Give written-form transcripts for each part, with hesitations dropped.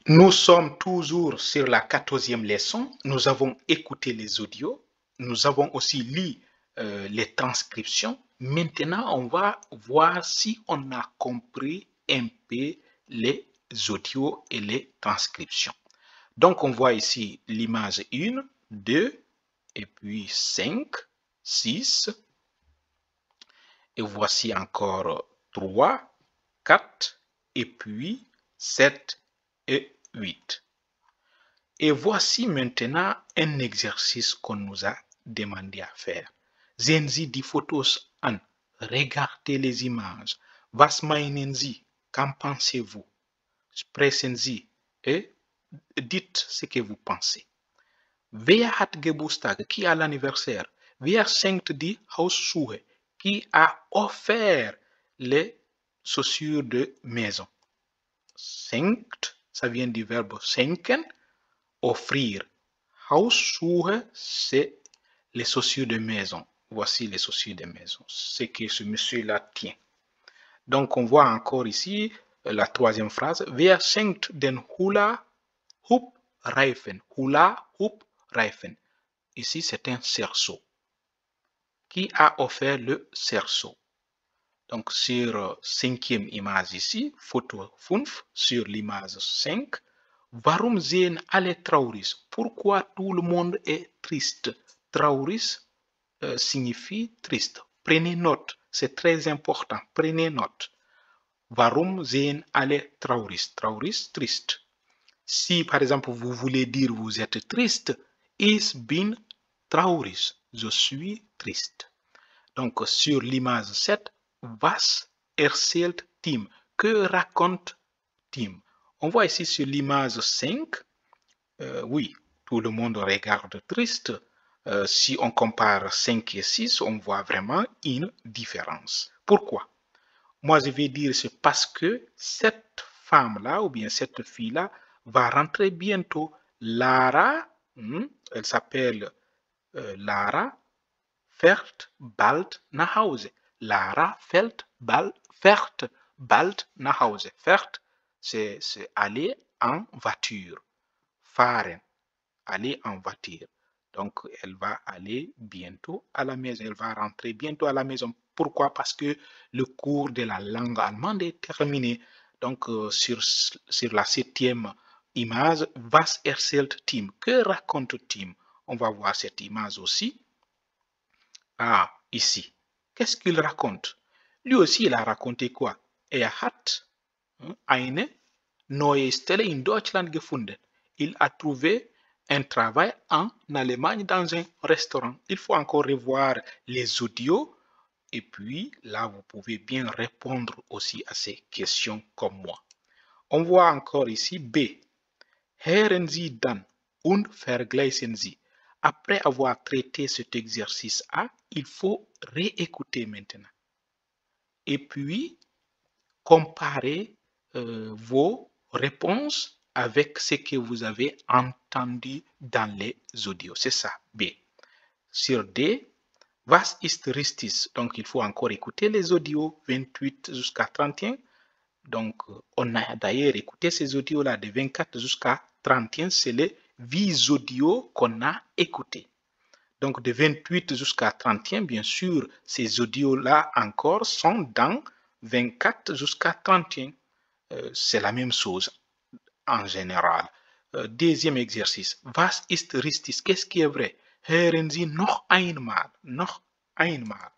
Nous sommes toujours sur la 14e leçon. Nous avons écouté les audios. Nous avons aussi lu les transcriptions. Maintenant, on va voir si on a compris un peu les audios et les transcriptions. Donc, on voit ici l'image 1, 2, et puis 5, 6. Et voici encore 3, 4, et puis 7 et 8. Et voici maintenant un exercice qu'on nous a demandé à faire. Sehen Sie die Fotos an. Regardez les images. Was meinen Sie? Qu'en pensez-vous? Sprechen Sie et dites ce que vous pensez. Wer hat Geburtstag? Qui a l'anniversaire? Wer schenkt die Hausschuhe? Qui a offert les chaussures de maison? Schenkt, ça vient du verbe schenken, offrir. Hausschuhe, c'est les chaussures de maison. Voici les chaussures de maison. Ce que ce monsieur-là tient. Donc, on voit encore ici la troisième phrase. Wer schenkt den Hula-Hoop-Reifen? Hula-Hoop-Reifen. Ici, c'est un cerceau. Qui a offert le cerceau? Donc, sur cinquième image ici, photo 5, sur l'image 5, Warum sehen alle traurig? Pourquoi tout le monde est triste? Traurig signifie triste. Prenez note, c'est très important. Prenez note. Warum sehen alle traurig? Traurig, triste. Si par exemple vous voulez dire vous êtes triste, ich bin traurig. Je suis triste. Donc sur l'image 7, was erzählt Tim? Que raconte Tim? On voit ici sur l'image 5, oui, tout le monde regarde triste. Si on compare 5 et 6, on voit vraiment une différence. Pourquoi? Moi, je vais dire c'est parce que cette femme-là, ou bien cette fille-là, va rentrer bientôt. Lara, elle s'appelle Lara, fährt bald nach Hause. Lara fährt bald nach Hause. Fährt, c'est aller en voiture. Fahren, aller en voiture. Donc, elle va aller bientôt à la maison. Elle va rentrer bientôt à la maison. Pourquoi? Parce que le cours de la langue allemande est terminé. Donc, sur la 7e image, was erzählt Tim? Que raconte Tim? On va voir cette image aussi. Ah, ici. Qu'est-ce qu'il raconte? Lui aussi, il a raconté quoi? Hat eine neue Stelle in Deutschland gefunden. Il a trouvé un travail en Allemagne dans un restaurant. Il faut encore revoir les audios et puis là, vous pouvez bien répondre aussi à ces questions comme moi. On voit encore ici B. Hören Sie dann und vergleichen Sie. Après avoir traité cet exercice A, il faut réécouter maintenant. Et puis, comparer vos réponses avec ce que vous avez entendu dans les audios. C'est ça, B. Sur D, was ist richtig? Donc, il faut encore écouter les audios 28 jusqu'à 31. Donc, on a d'ailleurs écouté ces audios-là de 24 jusqu'à 31. C'est les 8 audios qu'on a écoutés. Donc, de 28 jusqu'à 31, bien sûr, ces audios-là encore sont dans 24 jusqu'à 31. C'est la même chose en général. Deuxième exercice. Was ist richtig? Qu'est-ce qui est vrai? Hören Sie noch einmal. Noch einmal.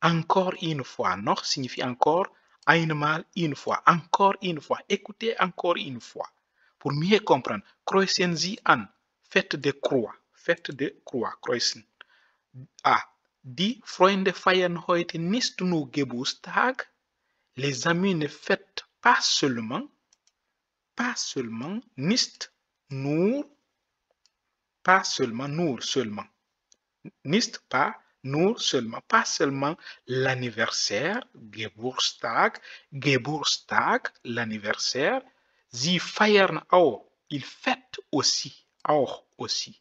Encore une fois. Noch signifie encore. Einmal, une fois. Encore une fois. Écoutez encore une fois. Pour mieux comprendre. Kreuzen Sie an. Faites des croix. Faites des croix. Kreuzen. Ah. Die Freunde feiern heute nicht nur Geburtstag. Les amis ne fêtent pas seulement, nicht nur, pas seulement, nur seulement, nicht pas, nur seulement, pas seulement l'anniversaire, Geburtstag, l'anniversaire, sie feiern auch, ils fêtent aussi, auch aussi.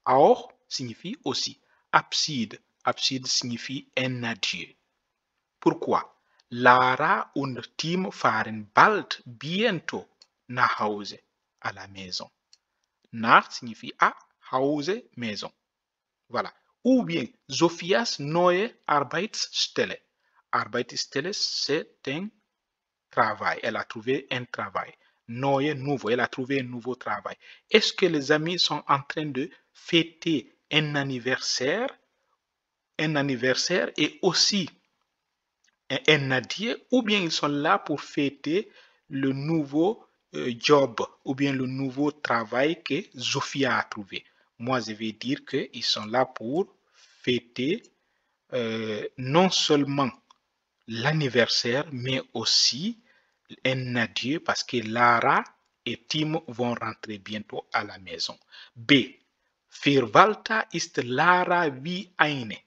Auch signifie aussi. Abschied signifie un adieu. Pourquoi? Lara und Tim fahren bald, bientôt, nach Hause. à la maison. Nach signifie à Hause, maison. Voilà. Ou bien, Sophias neue Arbeitsstelle. Arbeitsstelle, c'est un travail. Elle a trouvé un travail. Neue, nouveau. Elle a trouvé un nouveau travail. Est-ce que les amis sont en train de fêter un anniversaire et aussi un adieu, ou bien ils sont là pour fêter le nouveau job ou bien le nouveau travail que Sophia a trouvé. Moi, je vais dire qu'ils sont là pour fêter non seulement l'anniversaire, mais aussi un adieu parce que Lara et Tim vont rentrer bientôt à la maison. B. Für Walter ist Lara wie eine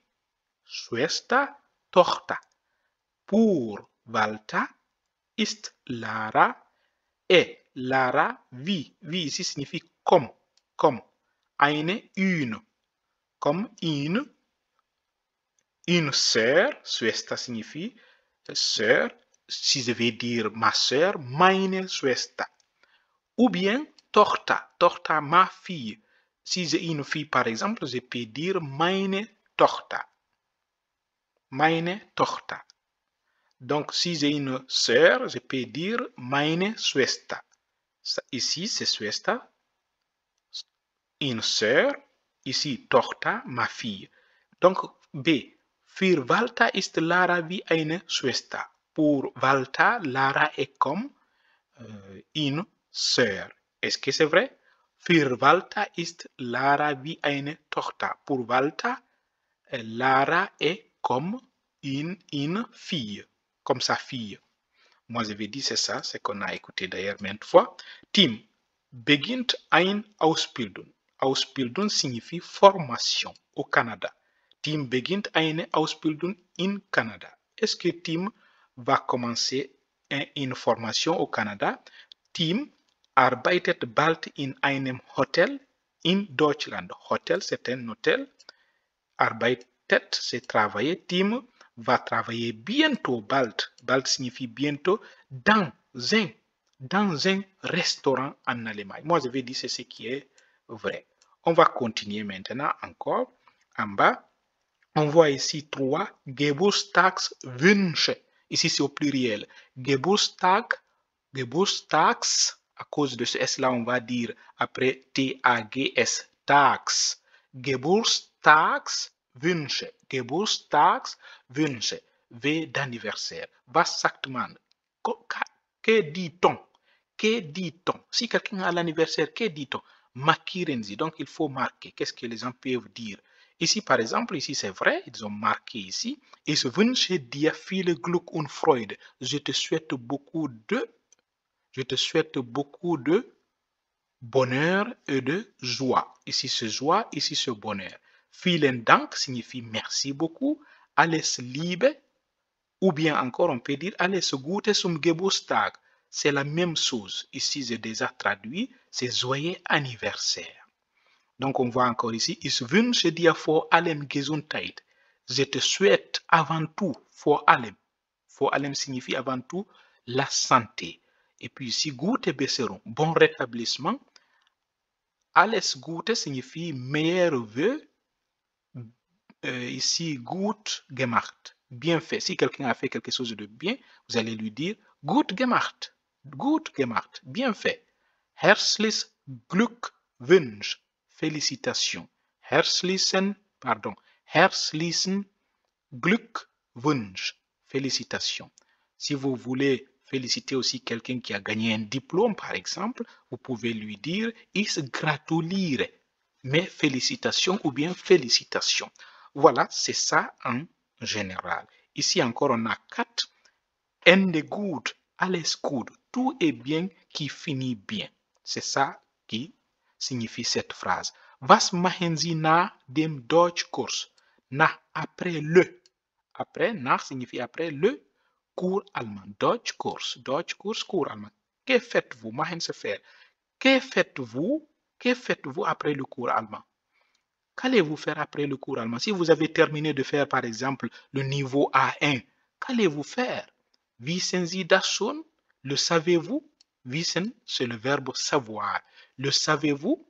Schwester, Tochter. Pour Walter ist Lara et Lara wie. Wie ici signifie comme. Une. Comme une sœur. Schwester signifie sœur. Si je vais dire ma sœur, meine Schwester. Ou bien Tochter. Tochter, ma fille. Si j'ai une fille, par exemple, je peux dire meine Tochter. Meine Tochter. Donc, si j'ai une sœur, je peux dire meine Schwester. Ici, c'est Schwester, une sœur. Ici, Tochter, ma fille. Donc, B. Für Walter ist Lara wie eine Schwester. Pour Walter, Lara est comme une sœur. Est-ce que c'est vrai? Für Walter ist Lara wie eine Tochter. Pour Walter, Lara est comme une fille. Comme sa fille. Moi, je vais dire c'est ça, c'est qu'on a écouté d'ailleurs maintes fois. Tim beginnt ein Ausbildung. Ausbildung signifie formation au Canada. Tim beginnt eine Ausbildung in Canada. Est-ce que Tim va commencer une formation au Canada? Tim arbeitet bald in einem Hotel in Deutschland. Hotel, c'est un hôtel. Arbeitet, c'est travailler. Tim va travailler bientôt, bald. Bald signifie bientôt, dans un restaurant en Allemagne. Moi, je vais dire c'est ce qui est vrai. On va continuer maintenant encore. En bas, on voit ici 3 Geburtstagswünsche. Ici, c'est au pluriel. Geburtstags, à cause de ce S-là, on va dire après T-A-G-S, tags. Geburtstagswünsche. Geburtstagswünsche. V d'anniversaire. Was sagt man? Que dit-on? Que dit-on? Si quelqu'un a l'anniversaire, que dit-on? Markieren Sie. Donc, il faut marquer. Qu'est-ce que les gens peuvent dire? Ici, par exemple, ici, c'est vrai. Ils ont marqué ici. Ich wünsche dir viel Glück und Freude. Je te souhaite beaucoup de bonheur et de joie. Ici, c'est joie. Ici, c'est bonheur. Vielen Dank signifie merci beaucoup. Alles Liebe. Ou bien encore, on peut dire Alles Gute zum Geburtstag. C'est la même chose. Ici, j'ai déjà traduit. C'est joyeux anniversaire. Donc, on voit encore ici. Ich wünsche dir vor allem Gesundheit. Je te souhaite avant tout, vor allem. Vor allem signifie avant tout la santé. Et puis ici, Gute Besserung. Bon rétablissement. Alles Gute signifie meilleur vœu. Ici, gut gemacht. Bien fait. Si quelqu'un a fait quelque chose de bien, vous allez lui dire gut gemacht. Gut gemacht. Bien fait. Herzlichen Glückwunsch. Félicitations. Herzlichen Glückwunsch. Félicitations. Si vous voulez féliciter aussi quelqu'un qui a gagné un diplôme, par exemple, vous pouvez lui dire ich gratuliere. Mes félicitations ou bien félicitations. Voilà, c'est ça en général. Ici encore, on a 4. Ende gut, alles gut. Tout est bien qui finit bien. C'est ça qui signifie cette phrase. Was machen Sie nach dem Deutschkurs? Nach, après le. Après, nach signifie après le cours allemand. Deutschkurs, cours allemand. Que faites-vous? Machen se faire. Que faites-vous après le cours allemand? Qu'allez-vous faire après le cours allemand? Si vous avez terminé de faire, par exemple, le niveau A1, qu'allez-vous faire? Wissen Sie das schon? Le savez-vous? Wissen, c'est le verbe savoir. Le savez-vous?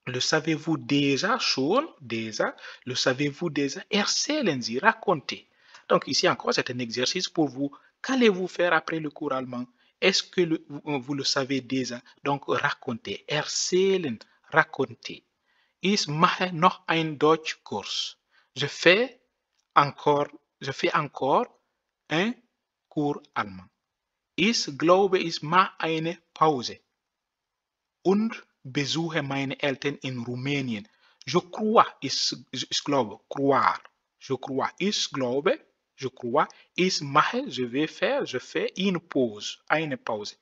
Le savez-vous déjà, schon, déjà? Le savez-vous déjà? Erzählen Sie, racontez. Donc ici encore, c'est un exercice pour vous. Qu'allez-vous faire après le cours allemand? Est-ce que vous le savez déjà? Donc racontez. Erzählen, racontez. Ich mache noch einen Deutschkurs. Je fais encore un cours allemand. Ich glaube, ich mache eine Pause und besuche meine Eltern in Rumänien. Je crois, ich glaube, croire. Je crois, ich glaube, je crois, ich mache, je vais faire, je fais une Pause, une Pause.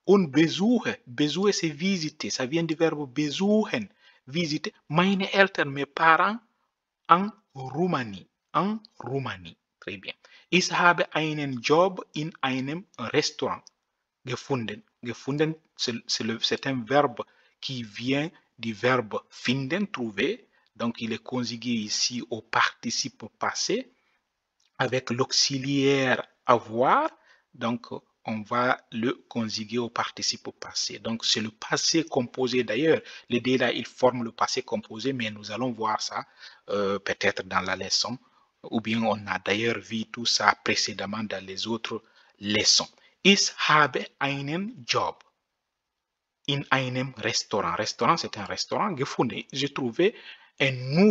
Und besuche, besuche c'est visiter, ça vient du verbe besuchen, visiter meine Eltern, mes parents en Roumanie, en Roumanie. Très bien. Ich habe einen Job in einem Restaurant gefunden. Gefunden, c'est un verbe qui vient du verbe finden, trouver. Donc, il est conjugué ici au participe passé avec l'auxiliaire avoir. Donc, on va le conjuguer au participe passé. Donc, c'est le passé composé. D'ailleurs, les deux là, ils forment le passé composé, mais nous allons voir ça peut-être dans la leçon. Ou bien on a d'ailleurs vu tout ça précédemment dans les autres leçons. Ich habe einen Job in einem Restaurant. Restaurant, c'est un restaurant. Gefunden. J'ai trouvé un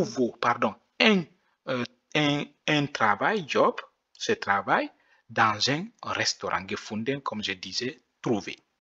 travail, job, ce travail, dans un restaurant. Gefunden, comme je disais, trouvé.